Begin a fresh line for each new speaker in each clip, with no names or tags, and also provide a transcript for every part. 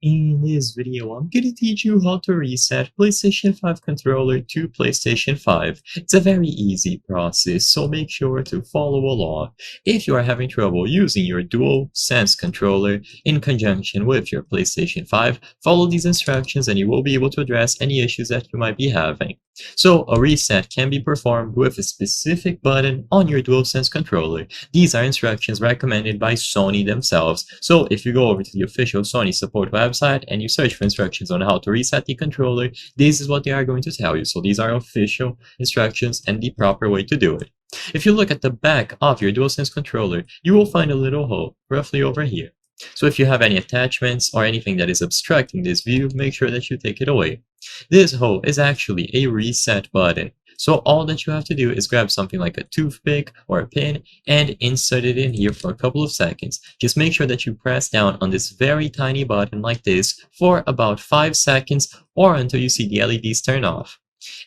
In this video, I'm going to teach you how to reset PlayStation 5 controller to PlayStation 5. It's a very easy process, so make sure to follow along. If you are having trouble using your DualSense controller in conjunction with your PlayStation 5, follow these instructions and you will be able to address any issues that you might be having. So, a reset can be performed with a specific button on your DualSense controller. These are instructions recommended by Sony themselves, so if you go over to the official Sony support website and you search for instructions on how to reset the controller, this is what they are going to tell you. So these are official instructions and the proper way to do it. If you look at the back of your DualSense controller, you will find a little hole roughly over here. So if you have any attachments or anything that is obstructing this view, make sure that you take it away. This hole is actually a reset button. So all that you have to do is grab something like a toothpick or a pin and insert it in here for a couple of seconds. Just make sure that you press down on this very tiny button like this for about 5 seconds or until you see the LEDs turn off.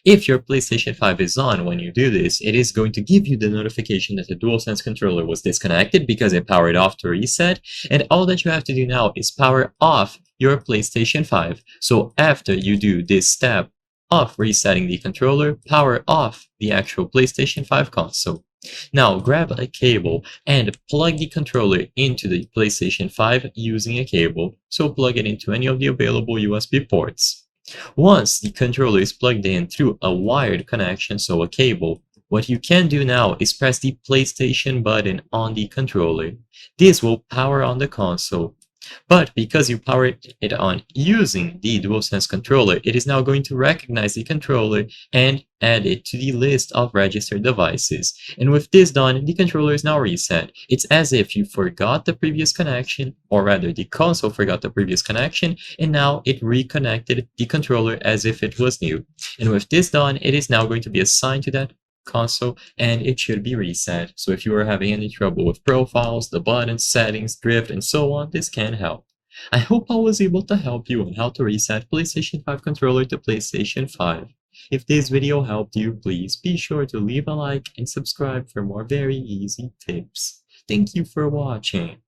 If your PlayStation 5 is on when you do this, it is going to give you the notification that the DualSense controller was disconnected because it powered off to reset, and all that you have to do now is power off your PlayStation 5. So after you do this step of resetting the controller, power off the actual PlayStation 5 console. Now grab a cable and plug the controller into the PlayStation 5 using a cable, so plug it into any of the available USB ports. Once the controller is plugged in through a wired connection, so a cable, what you can do now is press the PlayStation button on the controller. This will power on the console. But because you powered it on using the DualSense controller, it is now going to recognize the controller and add it to the list of registered devices. And with this done, the controller is now reset. It's as if you forgot the previous connection, or rather the console forgot the previous connection, and now it reconnected the controller as if it was new. And with this done, it is now going to be assigned to that console and it should be reset. So if you are having any trouble with profiles, the buttons, settings, drift, and so on, this can help. I hope I was able to help you on how to reset PlayStation 5 controller to PlayStation 5. If this video helped you, please be sure to leave a like and subscribe for more very easy tips. Thank you for watching.